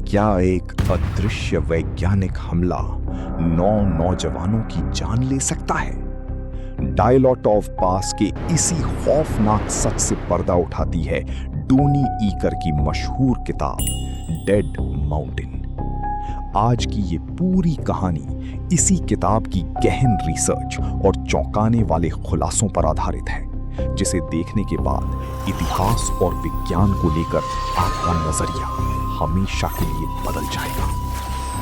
क्या एक अदृश्य वैज्ञानिक हमला 9 नौजवानों की जान ले सकता है? डायलॉट ऑफ पास के इसी खौफनाक सच से पर्दा उठाती है डोनी ईकर की मशहूर किताब डेड माउंटेन। आज की ये पूरी कहानी इसी किताब की गहन रिसर्च और चौंकाने वाले खुलासों पर आधारित है, जिसे देखने के बाद इतिहास और विज्ञान को लेकर आपका नजरिया हमेशा के लिए बदल जाएगा।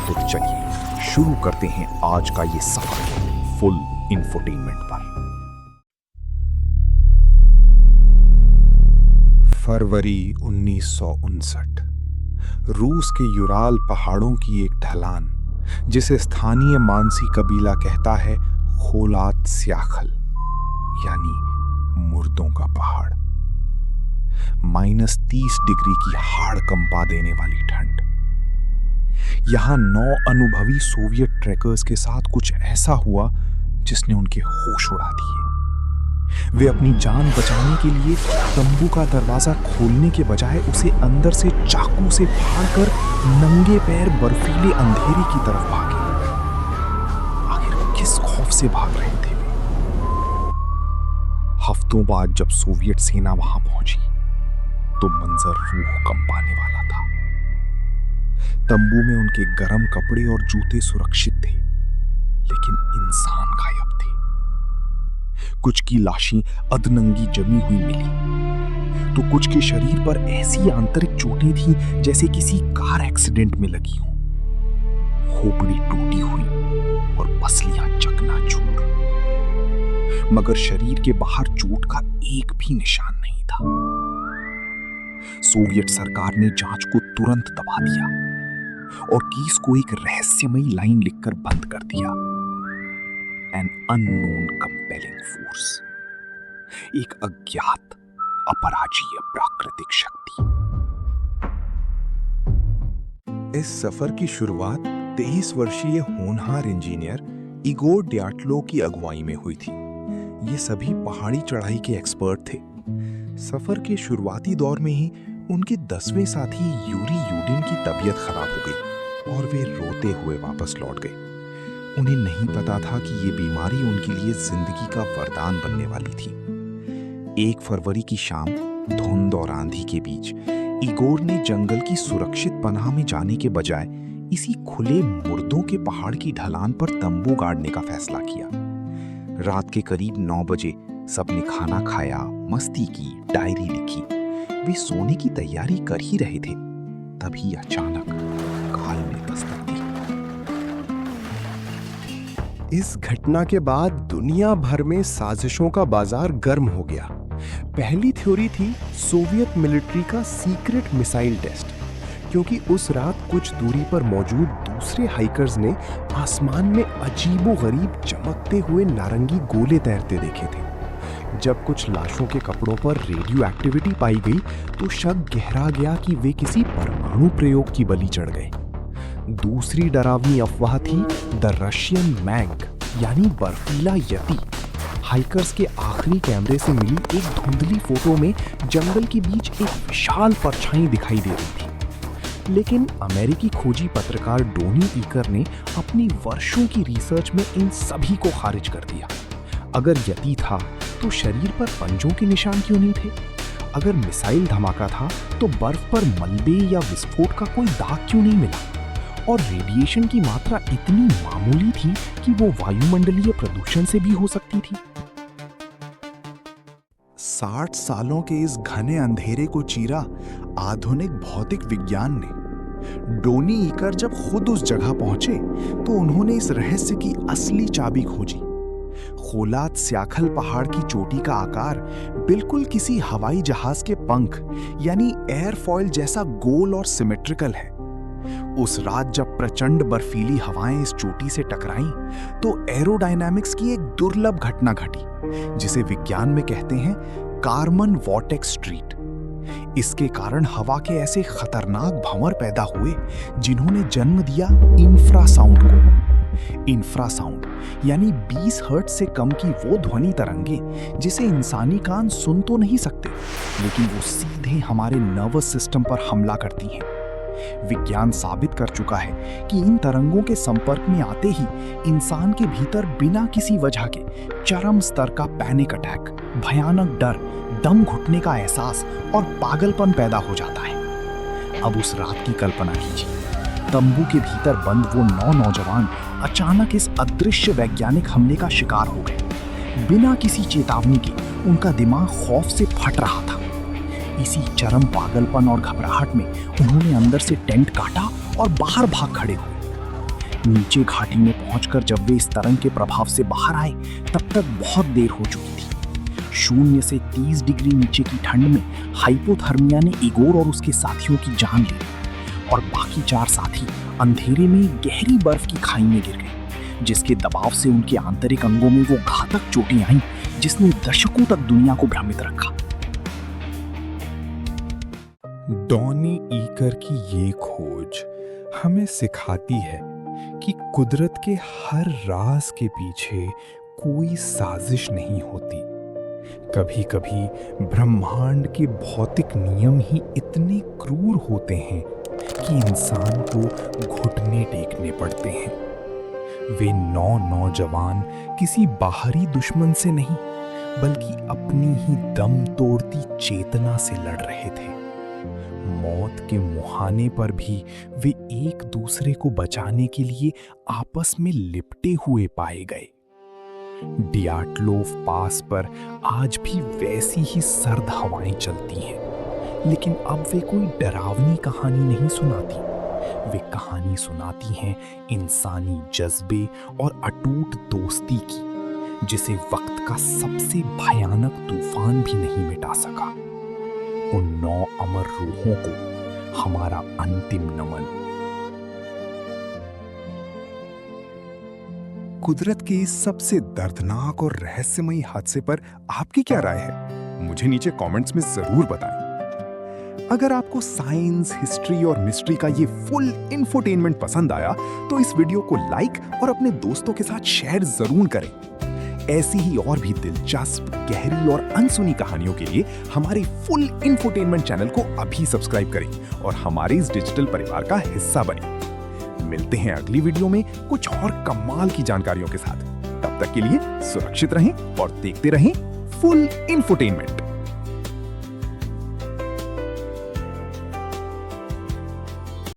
तो चलिए शुरू करते हैं आज का ये सफर फुल इंफोटेनमेंट पर। फरवरी 1959, रूस के यूराल पहाड़ों की एक ढलान, जिसे स्थानीय मानसी कबीला कहता है खोलात स्याखल, यानी मुर्दों का पहाड़। -30 डिग्री की हाड़ कंपा देने वाली ठंड। यहां 9 अनुभवी सोवियत ट्रैकर्स के साथ कुछ ऐसा हुआ जिसने उनके होश उड़ा दिए। वे अपनी जान बचाने के लिए तंबू का दरवाजा खोलने के बजाय उसे अंदर से चाकू से फाड़कर नंगे पैर बर्फीले अंधेरे की तरफ भागे। आखिर किस खौफ से भाग रहे थे वे? हफ्तों बाद जब सोवियत सेना वहां पहुंची तो मंजर रूह कंपाने वाला था। तंबू में उनके गर्म कपड़े और जूते सुरक्षित थे, लेकिन इंसान गायब थे। कुछ की लाशें अधनंगी जमी हुई मिली, तो कुछ के शरीर पर ऐसी आंतरिक चोटें थीं जैसे किसी कार एक्सीडेंट में लगी हों। खोपड़ी टूटी हुई और पसलियां चकनाचूर, मगर शरीर के बाहर चोट का एक भी निशान नहीं था। सोवियत सरकार ने जांच को तुरंत दबा दिया और केस को एक रहस्यमयी लाइन लिखकर बंद कर दिया। एन अननोन कंपेलिंग फोर्स, एक अज्ञात अपराजीय प्राकृतिक शक्ति। इस सफर की शुरुआत 23 वर्षीय होनहार इंजीनियर इगोर ड्याटलो की अगुवाई में हुई थी। ये सभी पहाड़ी चढ़ाई के एक्सपर्ट थे। सफर के शुरुआती दौर में ही उनके 10वें साथी यूरी यूडिन की तबीयत खराब हो गई और वे रोते हुए वापस लौट गए। उन्हें नहीं पता था कि ये बीमारी उनके लिए जिंदगी का वरदान बनने वाली थी। 1 फरवरी की शाम धुंध और आंधी के बीच इगोर ने जंगल की सुरक्षित पनाह में जाने के बजाय इसी खुले मुर्दों के पहाड़ की ढलान पर तंबू गाड़ने का फैसला किया। रात के करीब 9 बजे सबने खाना खाया, मस्ती की, डायरी लिखी। वे सोने की तैयारी कर ही रहे थे, तभी अचानक काल ने दस्तक दी। इस घटना के बाद दुनिया भर में साजिशों का बाजार गर्म हो गया। पहली थ्योरी थी सोवियत मिलिट्री का सीक्रेट मिसाइल टेस्ट, क्योंकि उस रात कुछ दूरी पर मौजूद दूसरे हाइकर्स ने आसमान में अजीबोगरीब चमकते हुए नारंगी गोले तैरते देखे थे। जब कुछ लाशों के कपड़ों पर रेडियो एक्टिविटी पाई गई तो शक गहरा गया कि वे किसी परमाणु प्रयोग की बलि चढ़ गए। दूसरी डरावनी अफवाह थी द रशियन मैंक, यानी बर्फीला यति। हाइकर्स के आखिरी कैमरे से मिली एक धुंधली फोटो में जंगल के बीच एक विशाल परछाई दिखाई दे रही थी। लेकिन अमेरिकी खोजी पत्रकार डोनी ईकर ने अपनी वर्षों की रिसर्च में इन सभी को खारिज कर दिया। अगर यति था तो शरीर पर पंजों के निशान क्यों नहीं थे? अगर मिसाइल धमाका था तो बर्फ पर मलबे या विस्फोट का कोई दाग क्यों नहीं मिला? और रेडिएशन की मात्रा इतनी मामूली थी कि वो वायुमंडलीय प्रदूषण से भी हो सकती थी। 60 सालों के इस घने अंधेरे को चीरा आधुनिक भौतिक विज्ञान ने। डोनी ईकर जब खुद उस जगह पहुंचे तो उन्होंने इस रहस्य की असली चाबी खोजी। खोलात स्याखल पहाड़ की चोटी का आकार बिल्कुल किसी हवाई जहाज के पंख यानी एयरफॉइल जैसा गोल और सिमेट्रिकल है। उस रात जब प्रचंड बर्फीली हवाएं इस चोटी से टकराईं तो एरोडायनामिक्स की एक दुर्लभ घटना घटी, जिसे विज्ञान में कहते हैं कारमन वॉर्टेक्स स्ट्रीट। इसके कारण हवा के ऐसे खतरनाक भंवर पैदा हुए जिन्होंने जन्म दिया इंफ्रासाउंड को। इंफ्रासाउंड यानी 20 हर्ट्ज से कम की वो ध्वनि तरंगे जिसे इंसानी कान सुन तो नहीं सकते, लेकिन वो सीधे हमारे नर्वस सिस्टम पर हमला करती हैं। विज्ञान साबित कर चुका है कि इन तरंगों के संपर्क में आते ही इंसान के भीतर बिना किसी वजह के चरम स्तर का पैनिक अटैक, भयानक डर, दम घुटने का एहसास और पागलपन पैदा हो जाता है। अब उस रात की कल्पना कीजिए, तंबू के भीतर बंद वो 9 नौजवान अचानक इस अदृश्य वैज्ञानिक हमले का शिकार हो गए। बिना किसी चेतावनी के उनका दिमाग खौफ से फट रहा था। इसी चरम पागलपन और घबराहट में उन्होंने अंदर से टेंट काटा और बाहर भाग खड़े हुए। नीचे घाटी में पहुंचकर जब वे इस तरंग के प्रभाव से बाहर आए, तब तक बहुत देर हो चुकी थी। 0 से 30 डिग्री नीचे की ठंड में हाइपोथर्मिया ने इगोर और उसके साथियों की जान ली और बाकी 4 साथी अंधेरे में गहरी बर्फ की खाई में गिर गए, जिसके दबाव से उनके आंतरिक अंगों में वो घातक चोटें आईं जिसने दशकों तक दुनिया को भ्रमित रखा। डॉनी ईकर की ये खोज हमें सिखाती है कि कुदरत के हर राज के पीछे कोई साजिश नहीं होती। कभी-कभी ब्रह्मांड के भौतिक नियम ही इतने क्रूर होते हैं कि इंसान को घुटने टेकने पड़ते हैं। वे 9 नौजवान किसी बाहरी दुश्मन से नहीं, बल्कि अपनी ही दम तोड़ती चेतना से लड़ रहे थे। मौत के मुहाने पर भी वे एक दूसरे को बचाने के लिए आपस में लिपटे हुए पाए गए। डियाटलोव पास पर आज भी वैसी ही सर्द हवाएं चलती हैं, लेकिन अब वे कोई डरावनी कहानी नहीं सुनाती। वे कहानी सुनाती हैं इंसानी जज्बे और अटूट दोस्ती की, जिसे वक्त का सबसे भयानक तूफान भी नहीं मिटा सका। उन 9 अमर रूहों को हमारा अंतिम नमन। कुदरत के इस सबसे दर्दनाक और रहस्यमयी हादसे पर आपकी क्या राय है? मुझे नीचे कमेंट्स में जरूर बताएं। अगर आपको साइंस, हिस्ट्री और मिस्ट्री का ये फुल इंफोटेनमेंट पसंद आया तो इस वीडियो को लाइक और अपने दोस्तों के साथ शेयर जरूर करें। ऐसी ही और भी दिलचस्प, गहरी और अनसुनी कहानियों के लिए हमारे फुल इंफोटेनमेंट चैनल को अभी सब्सक्राइब करें और हमारे इस डिजिटल परिवार का हिस्सा बनें। मिलते हैं अगली वीडियो में कुछ और कमाल की जानकारियों के साथ। तब तक के लिए सुरक्षित रहें और देखते रहें फुल इंफोटेनमेंट।